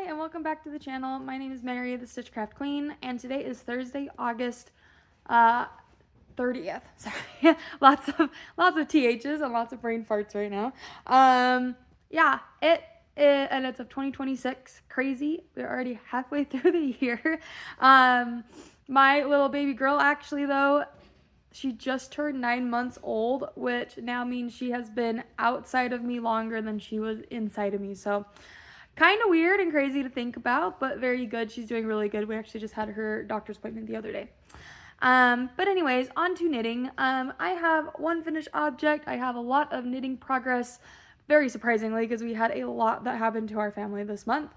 and welcome back to the channel. My name is Mary, the Stitchcraft Queen, and today is Thursday, August 30th. Sorry, lots of THs and lots of brain farts right now. Yeah, and it's of 2026. Crazy. We're already halfway through the year. My little baby girl, actually, though, she just turned 9 months old, which now means she has been outside of me longer than she was inside of me. So kind of weird and crazy to think about, but very good. She's doing really good. We actually just had her doctor's appointment the other day. But anyways, on to knitting. I have one finished object. I have a lot of knitting progress, very surprisingly, because we had a lot that happened to our family this month.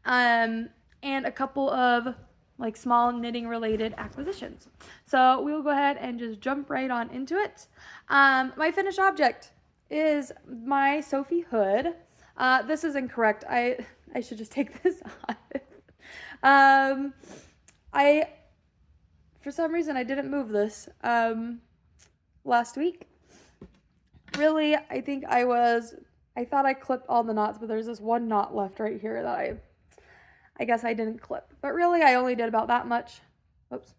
And a couple of like small knitting related acquisitions. So we'll go ahead and just jump right on into it. My finished object is my Sophie hood. This is incorrect. I should just take this off. For some reason, I didn't move this last week. Really, I think I thought I clipped all the knots, but there's this one knot left right here that I guess I didn't clip. But really, I only did about that much. Oops.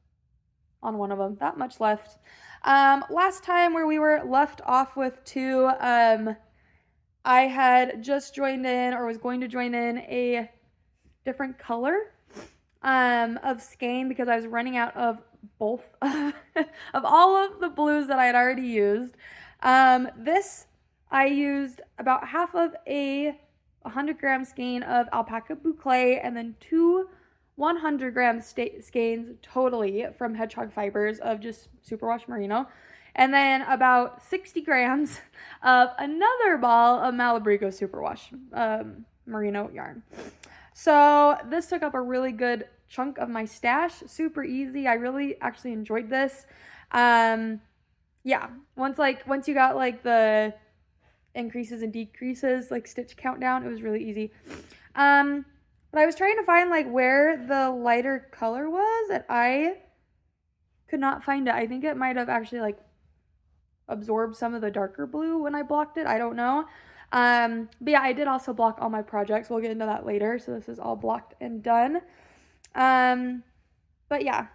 On one of them. That much left. Last time where we were left off with two, I had just joined in or was going to join in a different color of skein because I was running out of both of all of the blues that I had already used. This I used about half of a 100-gram skein of alpaca boucle and then two 100-gram skeins totally from Hedgehog Fibers of just superwash merino, and then about 60 grams of another ball of Malabrigo superwash merino yarn. So this took up a really good chunk of my stash. Super easy. I really actually enjoyed this. Yeah, once you got like the increases and decreases, like stitch countdown, it was really easy. But I was trying to find like where the lighter color was, and I could not find it. I think it might have actually like absorbed some of the darker blue when I blocked it. I don't know. But yeah, I did also block all my projects. We'll get into that later. So this is all blocked and done. But yeah,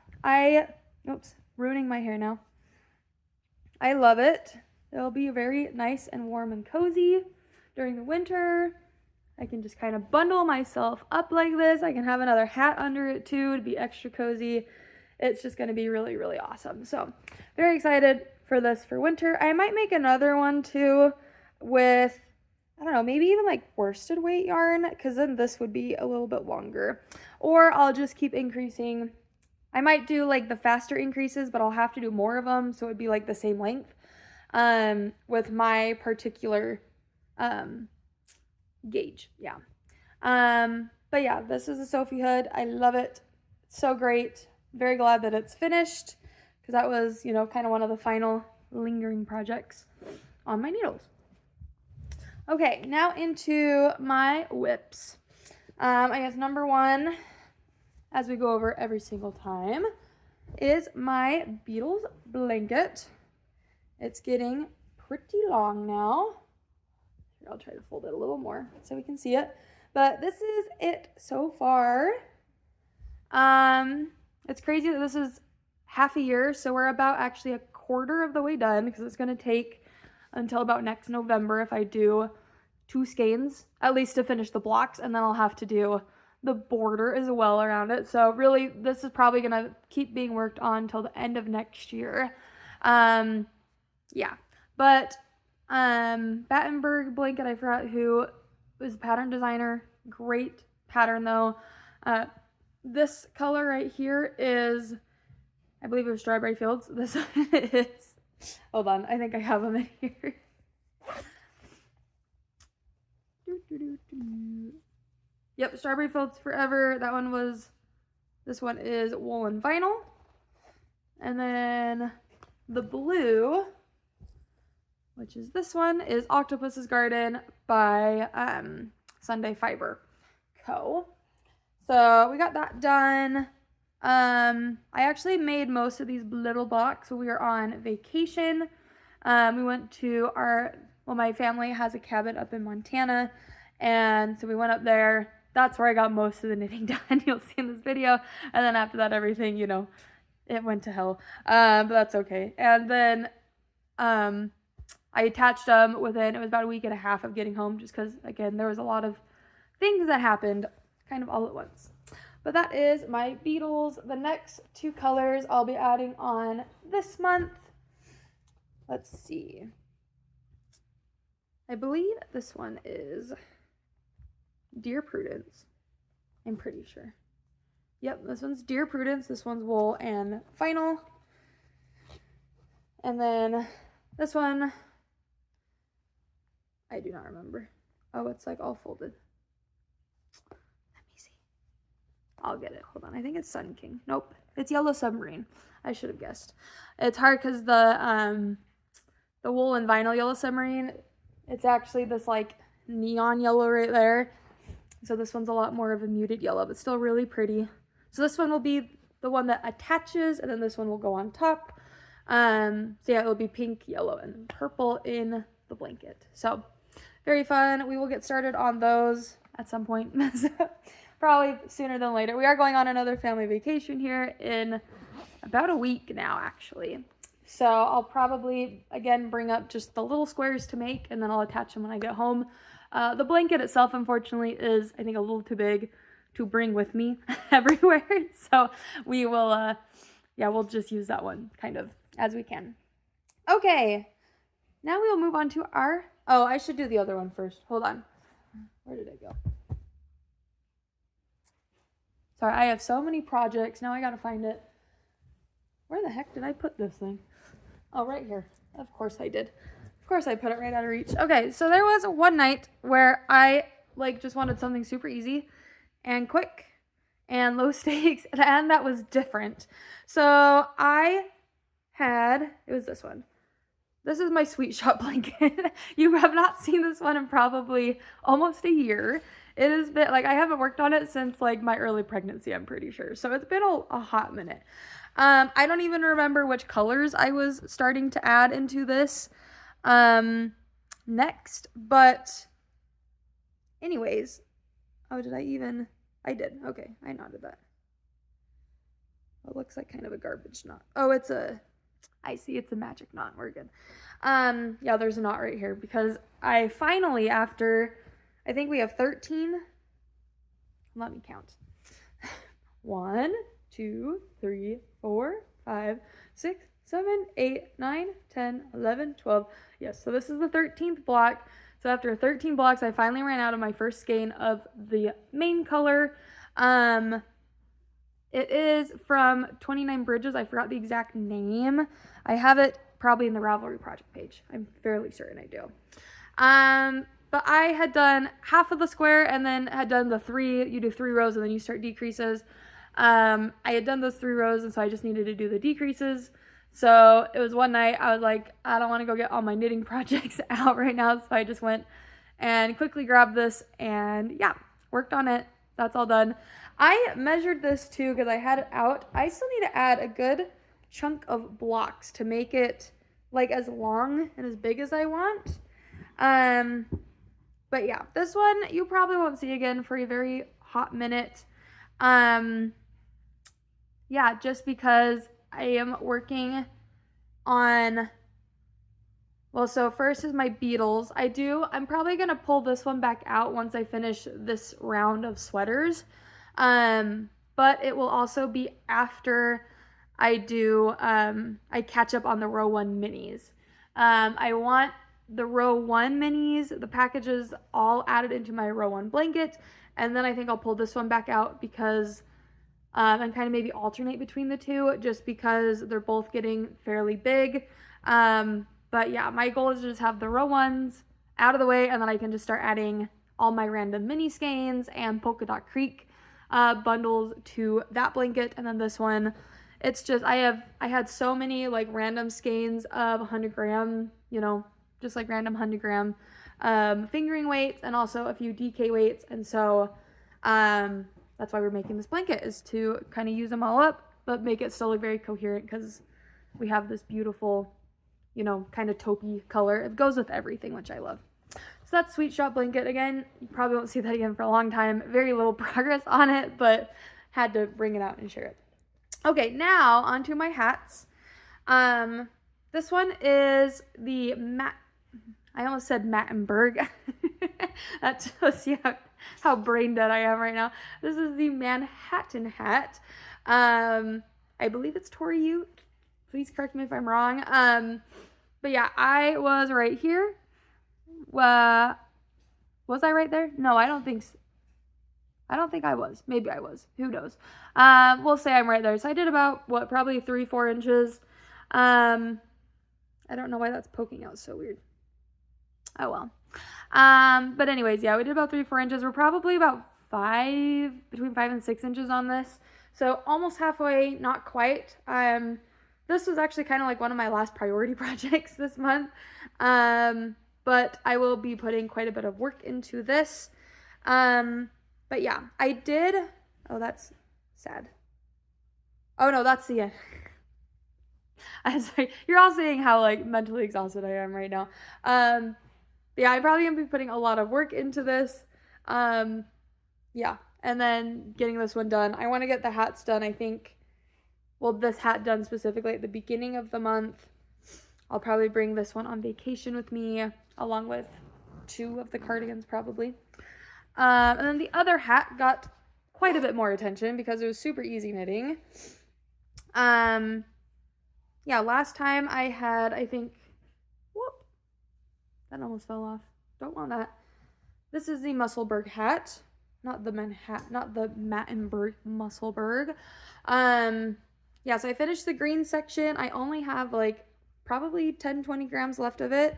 oops, ruining my hair now. I love it. It'll be very nice and warm and cozy during the winter. I can just kind of bundle myself up like this. I can have another hat under it too to be extra cozy. It's just going to be really, really awesome. So very excited for this for winter. I might make another one too with, I don't know, maybe even like worsted weight yarn, because then this would be a little bit longer. Or I'll just keep increasing. I might do like the faster increases, but I'll have to do more of them, so it would be like the same length with my particular gauge. Yeah. But yeah, this is a Sophie hood. I love it. It's so great. Very glad that it's finished, because that was, you know, kind of one of the final lingering projects on my needles. Okay, now into my whips. I guess number one, as we go over every single time, is my Beetles blanket. It's getting pretty long now. I'll try to fold it a little more so we can see it. But this is it so far. It's crazy that this is half a year, so we're about actually a quarter of the way done, because it's going to take until about next November if I do 2 skeins, at least to finish the blocks, and then I'll have to do the border as well around it. So really, this is probably going to keep being worked on till the end of next year. Yeah, but Battenberg blanket, I forgot who was the pattern designer. Great pattern though. This color right here is, I believe it was Strawberry Fields. This is, hold on, I think I have them in here. Yep, Strawberry Fields Forever. That one was, this one is Woolen Vinyl. And then the blue, which is this one, is Octopus's Garden by Sunday Fiber Co. So we got that done. I actually made most of these little blocks when we were on vacation. We went to my family has a cabin up in Montana, and so we went up there that's where I got most of the knitting done. You'll see in this video. And then after that, everything, you know, it went to hell. But that's okay. And then I attached them within, it was about a week and a half of getting home, just because, again, there was a lot of things that happened kind of all at once. But that is my beetles. The next two colors I'll be adding on this month. Let's see. I believe this one is Dear Prudence. I'm pretty sure. Yep, this one's Dear Prudence. This one's Wool and Final. And then this one, I do not remember. Oh, it's like all folded. Let me see. I'll get it. Hold on. I think it's Sun King. Nope. It's Yellow Submarine. I should have guessed. It's hard because the Wool and Vinyl Yellow Submarine, it's actually this like neon yellow right there. So this one's a lot more of a muted yellow, but still really pretty. So this one will be the one that attaches, and then this one will go on top. So yeah, it'll be pink, yellow, and purple in the blanket. So very fun. We will get started on those at some point. Probably sooner than later. We are going on another family vacation here in about a week now, actually. So I'll probably, again, bring up just the little squares to make, and then I'll attach them when I get home. The blanket itself, unfortunately, is, I think, a little too big to bring with me everywhere. So we will, yeah, we'll just use that one kind of as we can. Okay, now we'll move on to our, oh, I should do the other one first. Hold on. Where did it go? Sorry, I have so many projects. Now I gotta find it. Where the heck did I put this thing? Oh, right here. Of course I did. Of course I put it right out of reach. Okay, so there was one night where I just wanted something super easy and quick and low stakes, and that was different. So I had, it was this one. This is my Sweet Shop blanket. You have not seen this one in probably almost a year. It has been, I haven't worked on it since, my early pregnancy, I'm pretty sure. So it's been a hot minute. I don't even remember which colors I was starting to add into this next. But anyways, oh, did I even? I did. Okay, I knotted that. It looks like kind of a garbage knot. Oh, I see, it's a magic knot. We're good. Yeah, there's a knot right here because I finally, after, I think we have 13. Let me count. 1, 2, 3, 4, 5, 6, 7, 8, 9, 10, 11, 12. Yes, so this is the 13th block. So after 13 blocks, I finally ran out of my first skein of the main color. It is from 29 Bridges. I forgot the exact name. I have it probably in the Ravelry project page. I'm fairly certain I do. But I had done half of the square and then had done the 3, you do 3 rows and then you start decreases. I had done those 3 rows, and so I just needed to do the decreases. So it was one night, I was like, I don't want to go get all my knitting projects out right now. So I just went and quickly grabbed this and yeah, worked on it. That's all done. I measured this too because I had it out. I still need to add a good chunk of blocks to make it as long and as big as I want. But yeah, this one you probably won't see again for a very hot minute. Yeah, just because I am working on, well, so first is my beetles. I'm probably going to pull this one back out once I finish this round of sweaters. But it will also be after I do, I catch up on the row 1 minis. I want the row 1 minis, the packages all added into my row 1 blanket. And then I think I'll pull this one back out because, and kind of maybe alternate between the two just because they're both getting fairly big. But yeah, my goal is to just have the row 1s out of the way, and then I can just start adding all my random mini skeins and Polka Dot Creek bundles to that blanket. And then this one, it's just, I had so many random skeins of 100 gram, just random 100 gram fingering weights and also a few DK weights. And so that's why we're making this blanket, is to kind of use them all up, but make it still look very coherent because we have this beautiful, kind of taupey color. It goes with everything, which I love. So that's Sweet Shop blanket. Again, you probably won't see that again for a long time. Very little progress on it, but had to bring it out and share it. Okay, now onto my hats. This one is the I almost said Mattenberg. That shows you how brain dead I am right now. This is the Manhattan hat. I believe it's Tori Ute. Please correct me if I'm wrong. But yeah, I was right here. Was I right there? No, I don't think so. I don't think I was. Maybe I was. Who knows? We'll say I'm right there. So I did about, probably 3-4 inches. I don't know why that's poking out so weird. Oh well. But anyways, yeah, we did about 3-4 inches. We're probably about between 5 and 6 inches on this. So almost halfway, not quite. This was actually kind of like one of my last priority projects this month. But I will be putting quite a bit of work into this. But yeah, I did. Oh, that's sad. Oh no, that's the end. I'm sorry. You're all seeing how like mentally exhausted I am right now. Yeah, I'm probably gonna be putting a lot of work into this. Yeah, and then getting this one done. I want to get the hats done. I think, well, this hat done specifically at the beginning of the month. I'll probably bring this one on vacation with me, along with 2 of the cardigans probably. And then the other hat got quite a bit more attention because it was super easy knitting. Yeah, last time I had, I think, whoop, that almost fell off. Don't want that. This is the Musselburgh hat, not the Mattenberg, Musselburgh. Yeah, so I finished the green section. I only have like probably 10-20 grams left of it,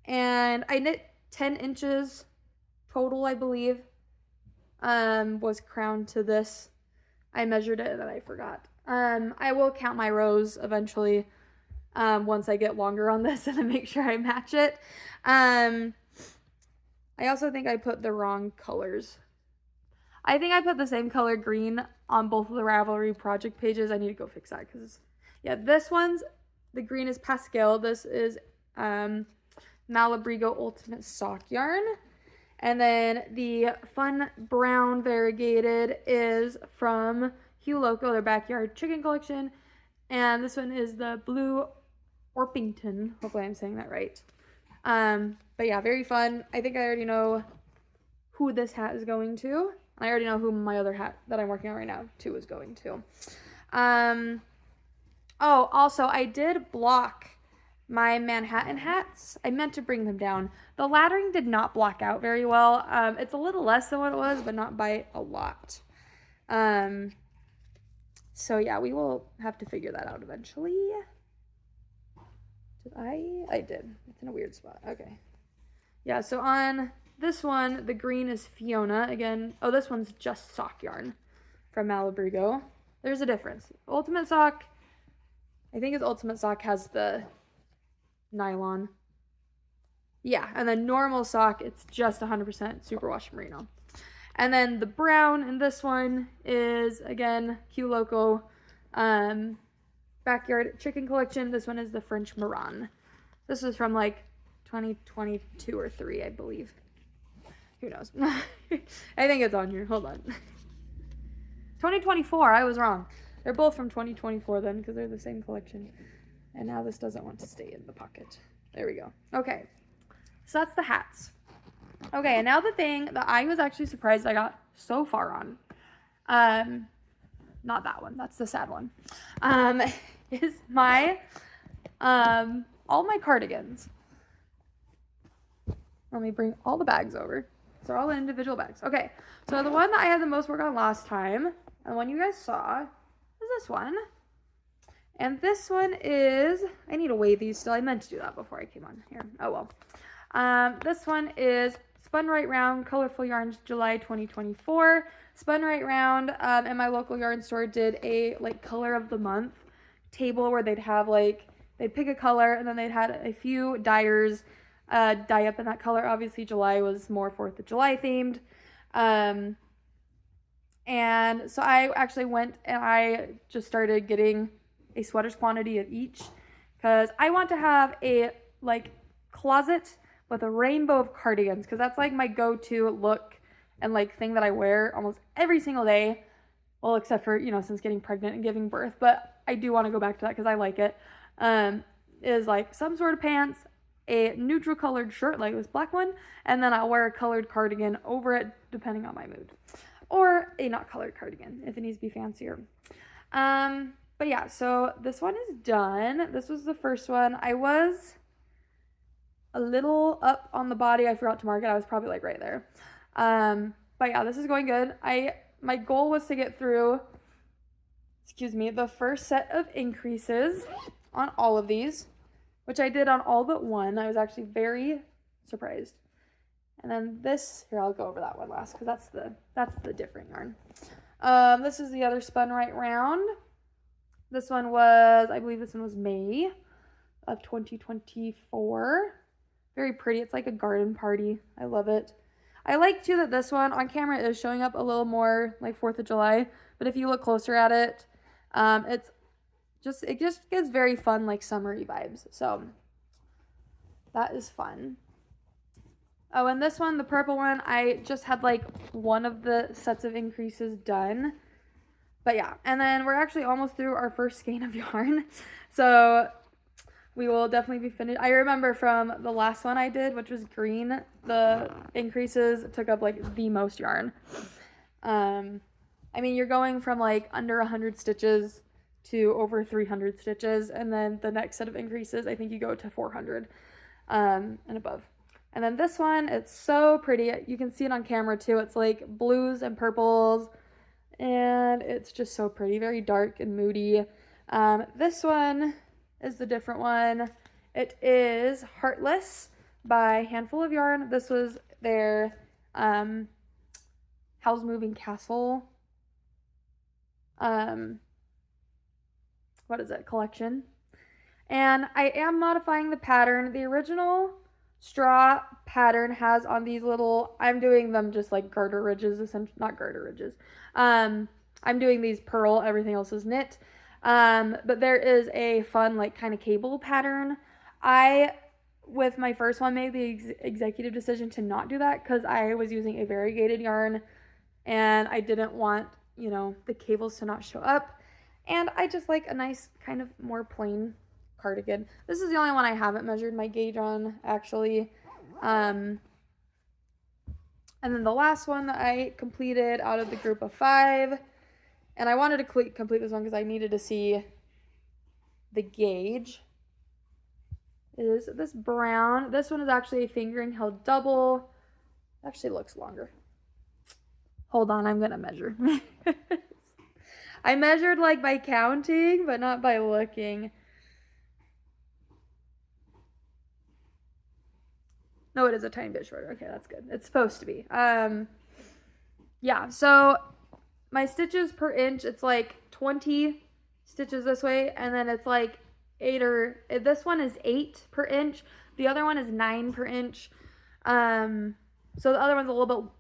and I knit 10 inches total, I believe, was crowned to this. I measured it and then I forgot. I will count my rows eventually, once I get longer on this and then make sure I match it. I also think I put the wrong colors. I think I put the same color green on both of the Ravelry project pages. I need to go fix that because, yeah, the green is Pascal. This is Malabrigo Ultimate Sock Yarn. And then the Fun Brown Variegated is from Hugh Loco, their Backyard Chicken Collection. And this one is the Blue Orpington. Hopefully I'm saying that right. But yeah, very fun. I think I already know who this hat is going to. I already know who my other hat that I'm working on right now too is going to. Oh, also I did block my Manhattan hats. I meant to bring them down. The laddering did not block out very well. It's a little less than what it was, but not by a lot. So yeah, we will have to figure that out eventually. Did I did. It's in a weird spot. Okay. Yeah, so on this one, the green is Fiona. Again, oh, this one's just sock yarn from Malabrigo. There's a difference. Ultimate Sock, I think it's Ultimate Sock has the nylon. Yeah, and then normal sock, it's just 100% superwash merino. And then the brown in this one is, again, Hugh Loco Backyard Chicken Collection. This one is the French Marron. This is from like 2022 or 3, I believe. Who knows? I think it's on here. Hold on. 2024, I was wrong. They're both from 2024 then because they're the same collection. And now this doesn't want to stay in the pocket. There we go. Okay. So that's the hats. Okay, and now the thing that I was actually surprised I got so far on. Not that one. That's the sad one. Is my all my cardigans. Let me bring all the bags over. They're all in individual bags. Okay. So the one that I had the most work on last time, and the one you guys saw, is this one. And this one is, I need to weigh these still. I meant to do that before I came on here. Oh well. This one is Spun Right Round Colorful Yarns July 2024. Spun Right Round and my local yarn store did a like color of the month table where they'd have like, they'd pick a color and then they'd had a few dyers dye up in that color. Obviously July was more 4th of July themed. And so I actually went and I just started getting a sweater's quantity of each because I want to have a like closet with a rainbow of cardigans, because that's like my go-to look and like thing that I wear almost every single day. Well, except for, since getting pregnant and giving birth, but I do want to go back to that because I like it. Is like some sort of pants, a neutral colored shirt like this black one, and then I'll wear a colored cardigan over it depending on my mood. Or a not colored cardigan if it needs to be fancier. But yeah, so this one is done. This was the first one. I was a little up on the body. I forgot to mark it. I was probably like right there. But yeah, this is going good. My goal was to get through, the first set of increases on all of these, which I did on all but one. I was actually very surprised. And then this, here, I'll go over that one last because that's the different yarn. This is the other spun right round. This one was, I believe this one was May of 2024. Very pretty. It's like a garden party. I love it. I like too that this one on camera is showing up a little more like 4th of July, but if you look closer at it, it just gives very fun like summery vibes. So that is fun. Oh, and this one, the purple one, I just had like one of the sets of increases done. But yeah, and then we're actually almost through our first skein of yarn. So we will definitely be finished. I remember from the last one I did, which was green, the increases took up like the most yarn. I mean, you're going from like under 100 stitches to over 300 stitches, and then the next set of increases, I think you go to 400 and above. And then this one, it's so pretty. You can see it on camera too. It's like blues and purples, and it's just so pretty, very dark and moody. This one is the different one. It is Heartless by Handful of Yarn. This was their Howl's Moving Castle collection. And I am modifying the pattern. The original straw pattern has on these little, I'm doing them just like garter ridges, essentially, not garter ridges. I'm doing these purl, everything else is knit. But there is a fun like kind of cable pattern. With my first one, made the executive decision to not do that because I was using a variegated yarn and I didn't want, the cables to not show up. And I just like a nice kind of more plain cardigan. This is the only one I haven't measured my gauge on, actually. And then the last one that I completed out of the group of 5, and I wanted to complete this one because I needed to see the gauge, is this brown. This one is actually a fingering held double. Actually looks longer. Hold on, I'm gonna measure. I measured like by counting, but not by looking. No, it is a tiny bit shorter. Okay, that's good. It's supposed to be. Yeah, so my stitches per inch, it's like 20 stitches this way, and then it's like 8 this one is 8 per inch. The other one is 9 per inch. So the other one's a little bit,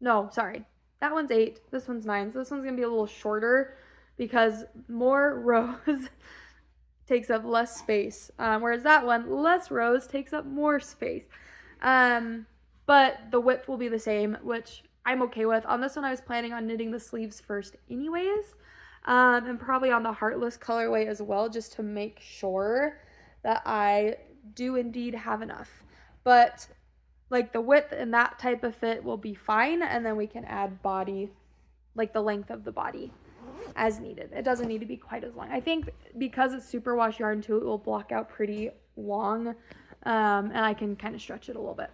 no, sorry. That one's 8. This one's 9. So this one's going to be a little shorter because more rows takes up less space. Whereas that one, less rows, takes up more space. But the width will be the same, which I'm okay with. On this one, I was planning on knitting the sleeves first anyways. And probably on the Heartless colorway as well, just to make sure that I do indeed have enough. But like the width and that type of fit will be fine, and then we can add body, like the length of the body as needed. It doesn't need to be quite as long. I think because it's superwash yarn too, it will block out pretty long, and I can kind of stretch it a little bit.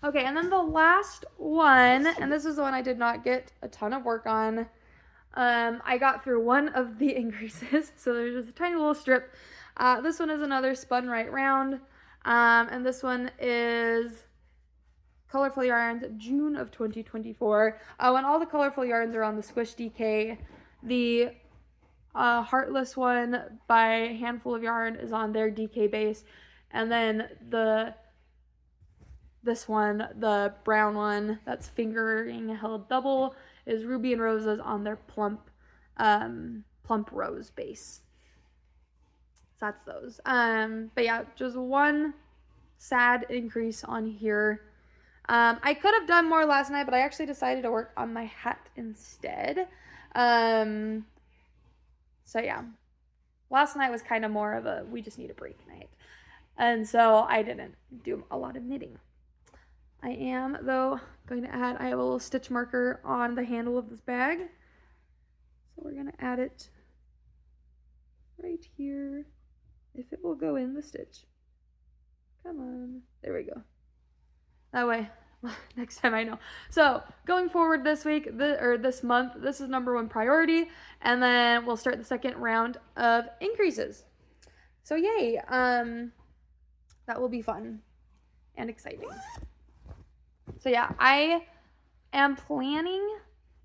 Okay, and then the last one, and this is the one I did not get a ton of work on. I got through one of the increases, so there's just a tiny little strip. This one is another spun right round, and this one is Colorful Yarns, June of 2024. And all the Colorful Yarns are on the Squish DK. The Heartless one by Handful of Yarn is on their DK base, and then this one, the brown one that's fingering held double, is Ruby and Roses on their plump rose base. So that's those. But yeah, just one sad increase on here. I could have done more last night, but I actually decided to work on my hat instead. So yeah, last night was kind of more of a we just need a break night. And so I didn't do a lot of knitting. I am, though, going to add, I have a little stitch marker on the handle of this bag. So we're going to add it right here, if it will go in the stitch. Come on. There we go. That way, next time I know. So going forward this week, this month, this is number 1 priority. And then we'll start the second round of increases. So yay. That will be fun and exciting. So yeah, I am planning,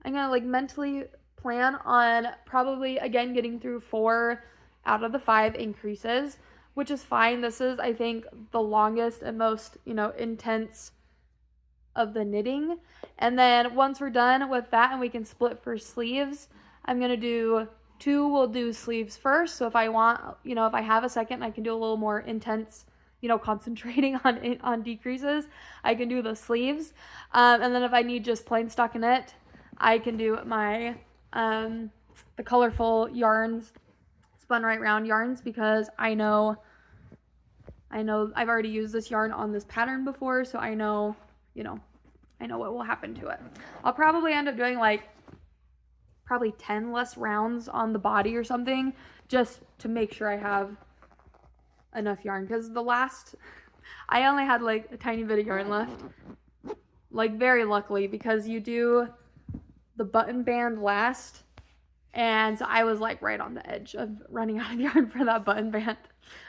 I'm going to like mentally plan on probably again getting through 4 out of the 5 increases, which is fine. This is, I think, the longest and most, intense of the knitting. And then once we're done with that and we can split for sleeves, I'm going to do 2, we'll do sleeves first. So if I want, if I have a second, I can do a little more intense, concentrating on decreases, I can do the sleeves. And then if I need just plain stockinette, I can do my, the colorful yarns, spun right round yarns, because I know I've already used this yarn on this pattern before, so I know, I know what will happen to it. I'll probably end up doing probably 10 less rounds on the body or something, just to make sure I have enough yarn, because I only had a tiny bit of yarn left, very luckily, because you do the button band last, and so I was right on the edge of running out of yarn for that button band.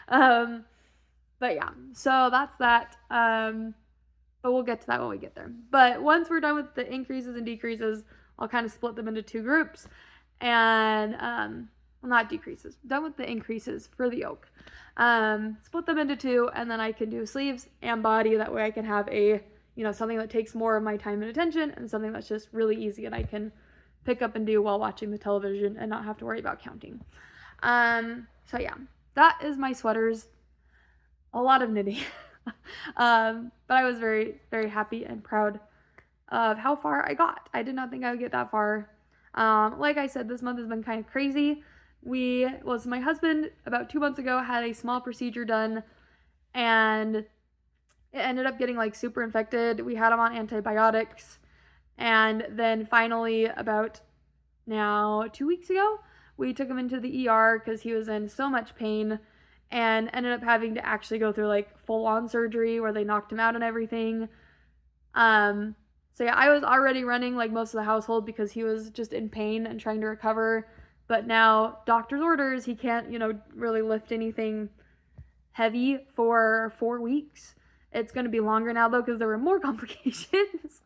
But yeah, so that's that. But we'll get to that when we get there. But once we're done with the increases and decreases, I'll kind of split them into 2 groups, and well, not decreases, done with the increases for the yoke. Split them into 2, and then I can do sleeves and body. That way I can have a, something that takes more of my time and attention, and something that's just really easy and I can pick up and do while watching the television and not have to worry about counting. So yeah, that is my sweaters. A lot of knitting. But I was very, very happy and proud of how far I got. I did not think I would get that far. Like I said, this month has been kind of crazy. My husband about 2 months ago had a small procedure done, and it ended up getting super infected. We had him on antibiotics, and then finally about now 2 weeks ago, we took him into the ER because he was in so much pain, and ended up having to actually go through full-on surgery where they knocked him out and everything. So yeah, I was already running most of the household because he was just in pain and trying to recover. But now, doctor's orders, he can't, really lift anything heavy for 4 weeks. It's going to be longer now, though, because there were more complications.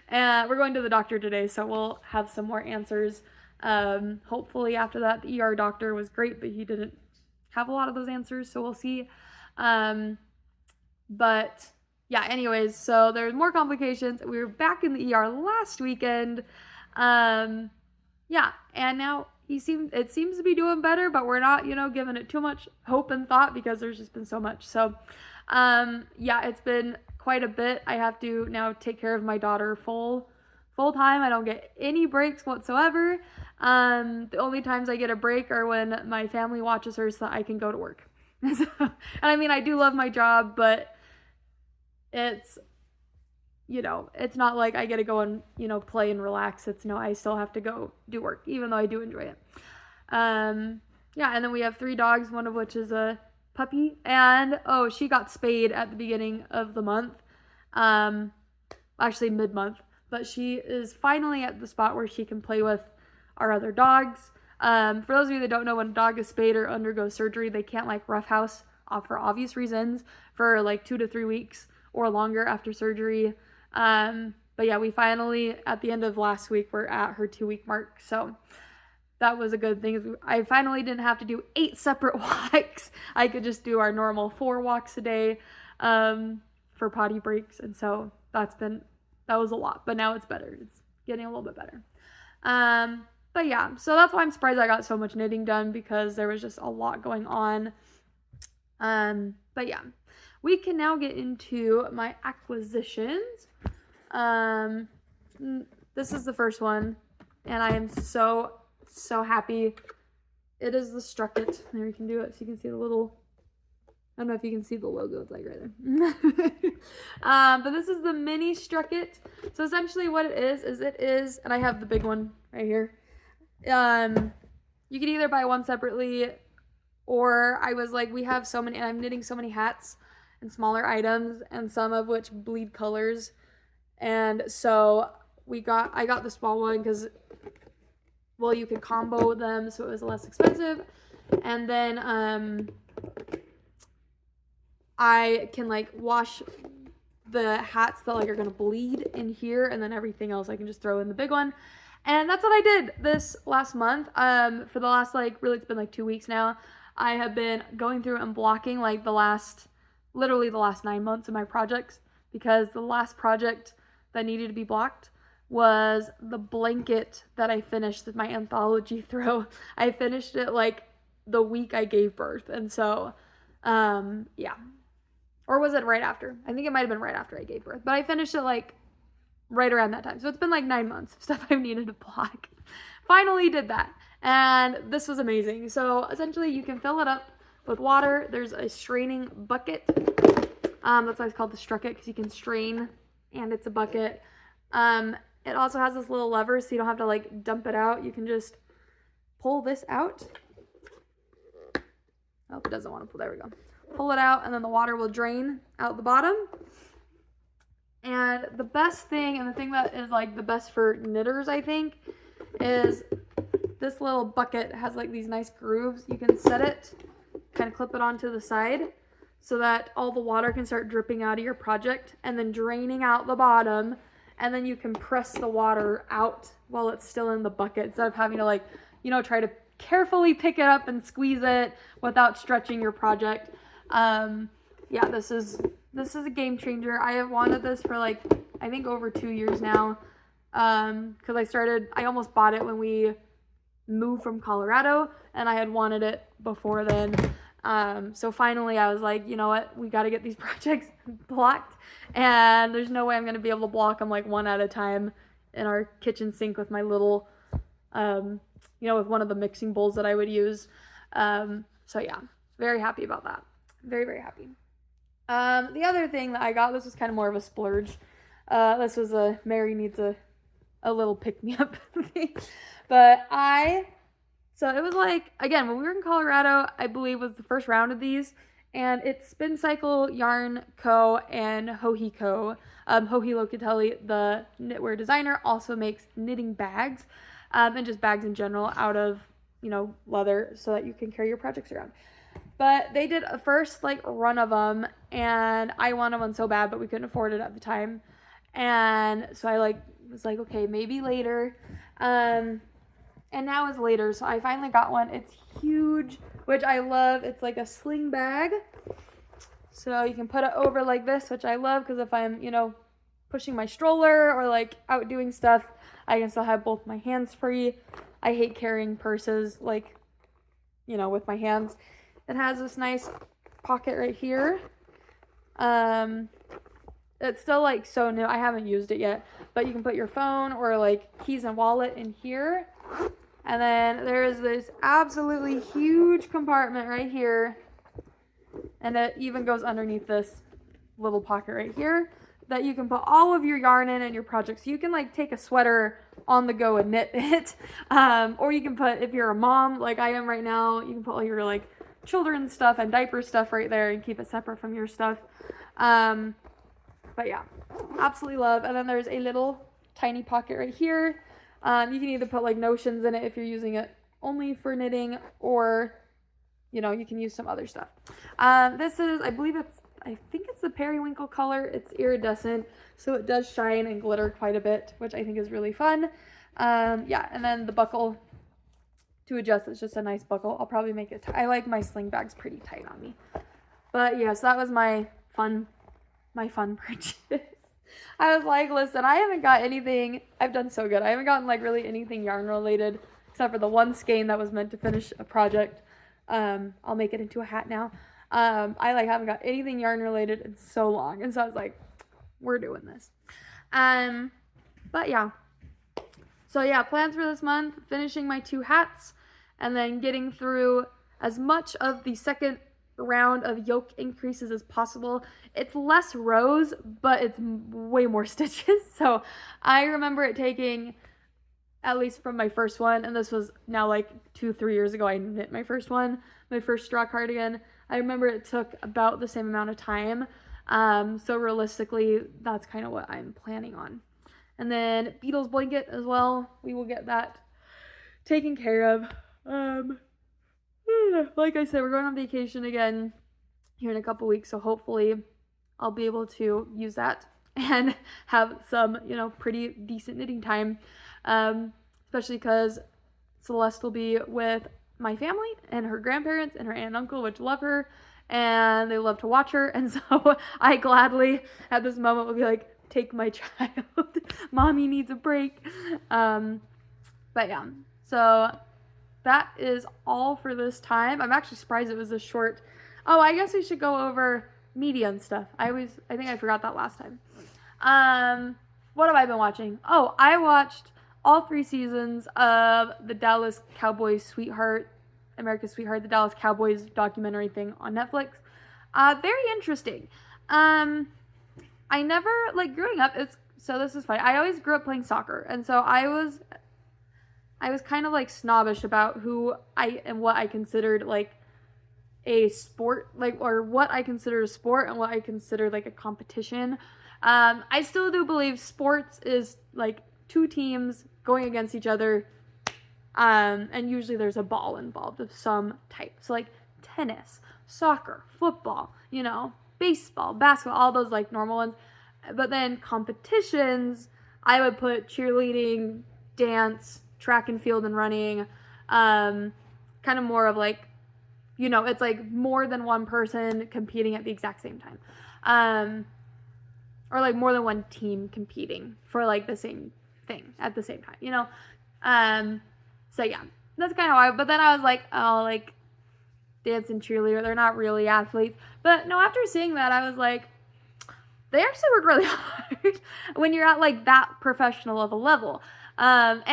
And we're going to the doctor today, so we'll have some more answers. Hopefully after that. The ER doctor was great, but he didn't have a lot of those answers, so we'll see. But yeah, anyways, so there's more complications. We were back in the ER last weekend. Yeah, and now it seems to be doing better, but we're not, giving it too much hope and thought because there's just been so much. So, yeah, it's been quite a bit. I have to now take care of my daughter full time. I don't get any breaks whatsoever. The only times I get a break are when my family watches her so that I can go to work. So, and I mean, I do love my job, but it's, it's not like I get to go and, play and relax. It's no, I still have to go do work, even though I do enjoy it. Yeah, and then we have 3 dogs, one of which is a puppy, and she got spayed at the beginning of the month, actually mid-month, but she is finally at the spot where she can play with our other dogs. For those of you that don't know, when a dog is spayed or undergoes surgery, they can't roughhouse for obvious reasons for 2 to 3 weeks or longer after surgery. But yeah, we finally, at the end of last week, we're at her 2-week mark. So that was a good thing. I finally didn't have to do 8 separate walks. I could just do our normal 4 walks a day, for potty breaks. And so that was a lot, but now it's better. It's getting a little bit better. But yeah, so that's why I'm surprised I got so much knitting done, because there was just a lot going on. But yeah, we can now get into my acquisitions. This is the first one, and I am so happy. It is the Strucket. There, you can do it so you can see the little, I don't know if you can see the logo, it's like right there. But this is the mini Strucket. So essentially what it is, and I have the big one right here. You can either buy one separately, or I was like, we have so many, and I'm knitting so many hats and smaller items, and some of which bleed colors. And so I got the small one because, well, you could combo them, so it was less expensive. And then I can like wash the hats that like are gonna bleed in here, and then everything else I can just throw in the big one. And that's what I did this last month. For the last really, it's been like 2 weeks now. I have been going through and blocking like literally the last 9 months of my projects, because the last project that needed to be blocked was the blanket that I finished with my anthology throw. I finished it like the week I gave birth, and so yeah. Or was it right after? I think it might have been right after I gave birth, but I finished it like right around that time. So it's been like 9 months of stuff I've needed to block. Finally did that, and this was amazing. So essentially you can fill it up with water. There's a straining bucket. That's why it's called the Strucket, because you can strain and it's a bucket. It also has this little lever, so you don't have to like dump it out. You can just pull this out. Oh, it doesn't want to pull. There we go. Pull it out, and then the water will drain out the bottom. And the best thing, and the thing that is like the best for knitters, I think, is this little bucket has like these nice grooves. You can set it, kind of clip it onto the side, so that all the water can start dripping out of your project and then draining out the bottom. And then you can press the water out while it's still in the bucket, instead of having to like, try to carefully pick it up and squeeze it without stretching your project. Yeah, this is a game changer. I have wanted this for like, I think over 2 years now. Because I almost bought it when we moved from Colorado, and I had wanted it before then. So finally I was like, you know what, we got to get these projects blocked, and there's no way I'm going to be able to block them like one at a time in our kitchen sink with my little, with one of the mixing bowls that I would use. So yeah, very happy about that. Very, very happy. The other thing that I got, this was kind of more of a splurge. This was Mary needs a little pick-me-up thing. But so it was like, again, when we were in Colorado, I believe was the first round of these, and it's Spin Cycle, Yarn Co. and Joji Co. Joji Locatelli, the knitwear designer, also makes knitting bags, and just bags in general out of, leather, so that you can carry your projects around. But they did a first run of them, and I wanted one so bad, but we couldn't afford it at the time. And so I was like, okay, maybe later. And now it's later, so I finally got one. It's huge, which I love. It's like a sling bag, so you can put it over like this, which I love, because if I'm pushing my stroller or out doing stuff, I can still have both my hands free. I hate carrying purses with my hands. It has this nice pocket right here. It's still so new. I haven't used it yet, but you can put your phone or keys and wallet in here. And then there's this absolutely huge compartment right here, and it even goes underneath this little pocket right here that you can put all of your yarn in and your projects. So you can take a sweater on the go and knit it, or you can put, if you're a mom like I am right now, you can put all your children's stuff and diaper stuff right there and keep it separate from your stuff. But yeah, absolutely love. And then there's a little tiny pocket right here. You can either put notions in it if you're using it only for knitting, or you can use some other stuff. This is, I think it's the periwinkle color. It's iridescent, so it does shine and glitter quite a bit, which I think is really fun. Yeah, and then the buckle to adjust, it's just a nice buckle. I'll probably make it I like my sling bags pretty tight on me. But yeah, so that was my fun purchase. I was like, listen, I haven't got anything, I've done so good. I haven't gotten really anything yarn related, except for the one skein that was meant to finish a project. I'll make it into a hat now. I like haven't got anything yarn related in so long, and so I was like, we're doing this. But yeah. So yeah, plans for this month, finishing my 2 hats, and then getting through as much of the second round of yoke increases as possible. It's less rows, but it's way more stitches. So I remember it taking, at least from my first one, and this was now like 2-3 years ago, I knit my first one, my first straw cardigan. I remember it took about the same amount of time. So realistically, that's kind of what I'm planning on. And then Beatles blanket as well. We will get that taken care of. Like I said, we're going on vacation again here in a couple weeks, so hopefully I'll be able to use that and have some, pretty decent knitting time. Especially because Celeste will be with my family and her grandparents and her aunt and uncle, which love her, and they love to watch her. And so I gladly, at this moment, will be like, take my child. Mommy needs a break. But yeah, so that is all for this time. I'm actually surprised it was this short. Oh, I guess we should go over media and stuff. I think I forgot that last time. What have I been watching? Oh, I watched all 3 seasons of the Dallas Cowboys Sweetheart, America's Sweetheart, the Dallas Cowboys documentary thing on Netflix. Very interesting. I never, growing up, so this is funny. I always grew up playing soccer, and so I was kind of, snobbish about who and what I considered, a sport, or what I consider a sport and what I consider, a competition. I still do believe sports is, 2 teams going against each other, and usually there's a ball involved of some type. So, tennis, soccer, football, baseball, basketball, all those normal ones. But then competitions, I would put cheerleading, dance, track and field and running, kind of more of it's more than one person competing at the exact same time. Or more than one team competing for the same thing at the same time, So yeah, that's kind of why. But then I was like, oh, dance and cheerleader, they're not really athletes. But no, after seeing that, I was like, they actually work really hard when you're at that professional of a level. And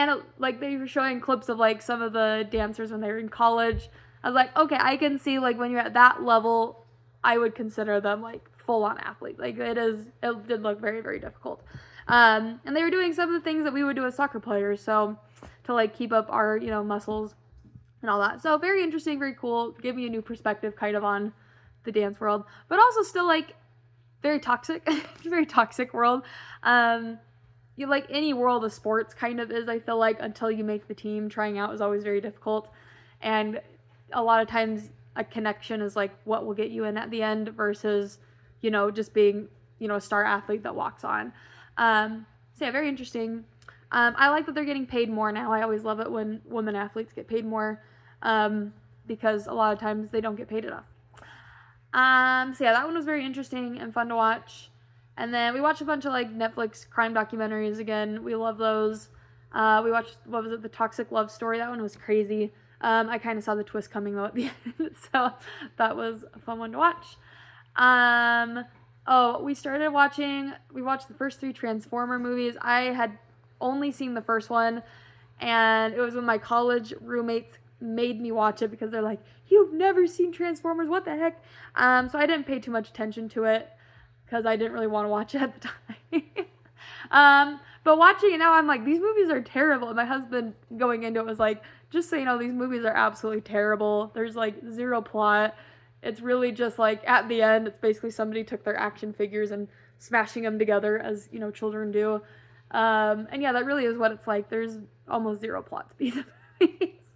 they were showing clips of some of the dancers when they were in college. I was like, okay, I can see when you're at that level, I would consider them full on athlete. It did look very, very difficult. And they were doing some of the things that we would do as soccer players. So to keep up our, muscles and all that. So very interesting, very cool. Give me a new perspective kind of on the dance world, but also still very toxic. It's a very toxic world. You any world of sports kind of is, I feel until you make the team, trying out is always very difficult. And a lot of times a connection is what will get you in at the end versus, just being, a star athlete that walks on. So yeah, very interesting. I like that they're getting paid more now. I always love it when women athletes get paid more, because a lot of times they don't get paid enough. So yeah, that one was very interesting and fun to watch. And then we watched a bunch of Netflix crime documentaries again. We love those. We watched, what was it, The Toxic Love Story. That one was crazy. I kind of saw the twist coming though at the end, so that was a fun one to watch. We watched the first 3 Transformer movies. I had only seen the first one, and it was when my college roommates made me watch it because they're like, you've never seen Transformers, what the heck? So I didn't pay too much attention to it because I didn't really want to watch it at the time. But watching it now, I'm like, these movies are terrible. And my husband going into it was like, just so you know, these movies are absolutely terrible. There's 0 plot. It's really just at the end, it's basically somebody took their action figures and smashing them together as, children do. And yeah, that really is what it's like. There's almost 0 plot to these movies,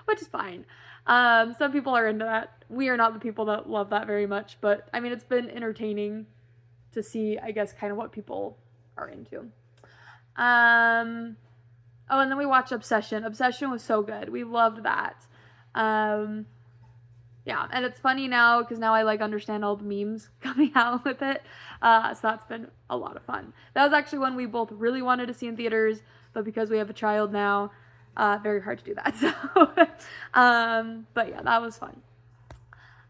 which is fine. Some people are into that. We are not the people that love that very much, but I mean, it's been entertaining to see, I guess, kind of what people are into. And then we watched Obsession. Obsession was so good. We loved that. Yeah, and it's funny now because now I understand all the memes coming out with it. So that's been a lot of fun. That was actually one we both really wanted to see in theaters, but because we have a child now, very hard to do that. So, but yeah, that was fun.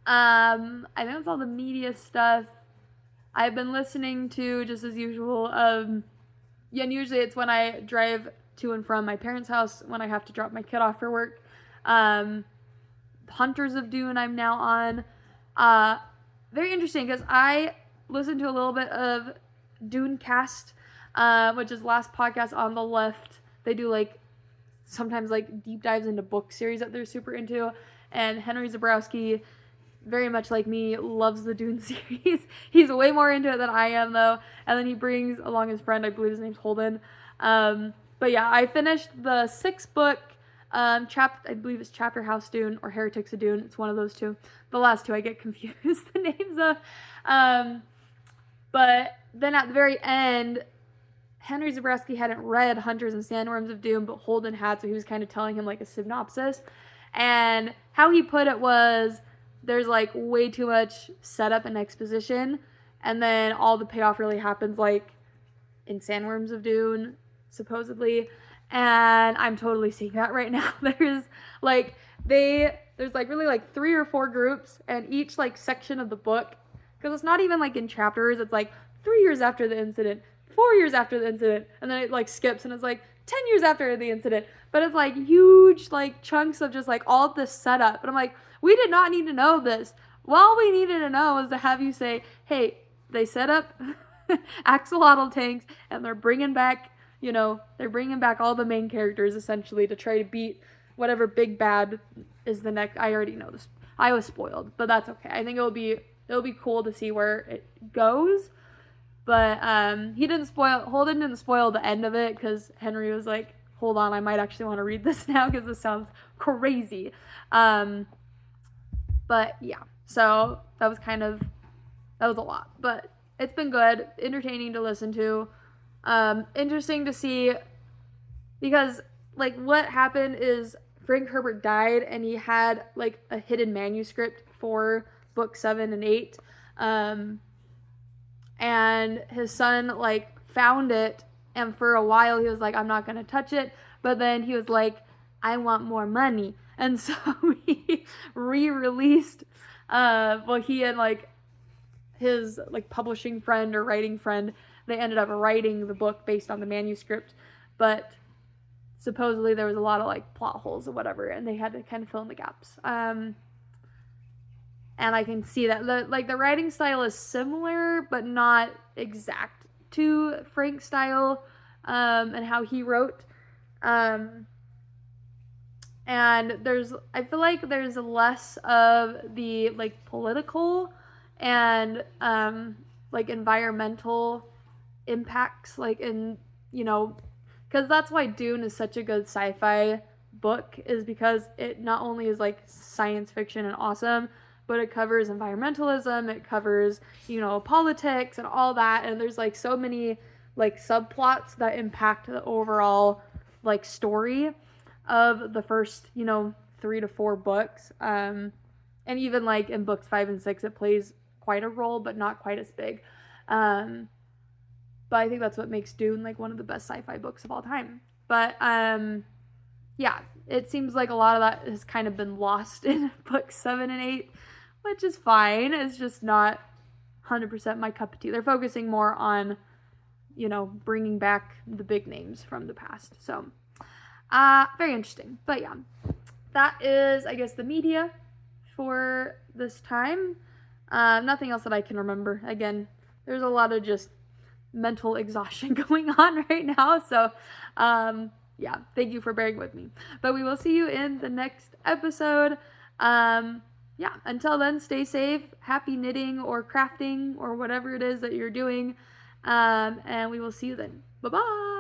I think that's all the media stuff. I've been listening to, just as usual, and usually it's when I drive to and from my parents' house when I have to drop my kid off for work. Hunters of Dune I'm now on. Very interesting because I listened to a little bit of Dune Cast, which is last podcast on the left. They do like sometimes like deep dives into book series that they're super into, and Henry Zebrowski, very much like me, loves the Dune series. He's way more into it than I am though, and then he brings along his friend, I believe his name's Holden. But yeah, I finished the 6th book. I believe it's Chapter House Dune or Heretics of Dune. It's one of those two. The last two I get confused the names of. But then at the very end, Henry Zebrowski hadn't read Hunters and Sandworms of Dune, but Holden had, so he was kind of telling him like a synopsis. And how he put it was, there's like way too much setup and exposition, and then all the payoff really happens like in Sandworms of Dune, supposedly. And I'm totally seeing that right now. There's like really like 3 or 4 groups, and each like section of the book, because it's not even like in chapters, it's like 3 years after the incident, 4 years after the incident, and then it like skips and it's like 10 years after the incident. But it's like huge like chunks of just like all this setup. And I'm like, we did not need to know this. All we needed to know was to have you say, hey, they set up axolotl tanks and they're bringing back all the main characters essentially to try to beat whatever big bad is the next. I already know this. I was spoiled, but that's okay. I think it'll be cool to see where it goes. But Holden didn't spoil the end of it, because Henry was like, hold on, I might actually want to read this now because this sounds crazy. But yeah, so that was a lot, but it's been good, entertaining to listen to. Interesting to see, because like what happened is Frank Herbert died and he had like a hidden manuscript for book 7 and 8. And his son like found it, and for a while he was like, I'm not gonna touch it, but then he was like, I want more money, and so he re-released he and like his like publishing friend or writing friend, they ended up writing the book based on the manuscript, but supposedly there was a lot of like plot holes or whatever, and they had to kind of fill in the gaps. And I can see that the writing style is similar, but not exact to Frank's style, and how he wrote. And I feel like there's less of the like political and like environmental impacts, like in, because that's why Dune is such a good sci-fi book, is because it not only is like science fiction and awesome, but it covers environmentalism, it covers, politics and all that, and there's like so many like subplots that impact the overall like story of the first, 3 to 4 books. And even like in books 5 and 6 it plays quite a role, but not quite as big. But I think that's what makes Dune like one of the best sci-fi books of all time. But yeah, it seems like a lot of that has kind of been lost in books 7 and 8, which is fine. It's just not 100% my cup of tea. They're focusing more on, bringing back the big names from the past. So, very interesting. But yeah, that is, I guess, the media for this time. Nothing else that I can remember. Again, there's a lot of just mental exhaustion going on right now. So, yeah, thank you for bearing with me. But we will see you in the next episode. Yeah, until then, stay safe, happy knitting or crafting or whatever it is that you're doing, and we will see you then. Bye-bye!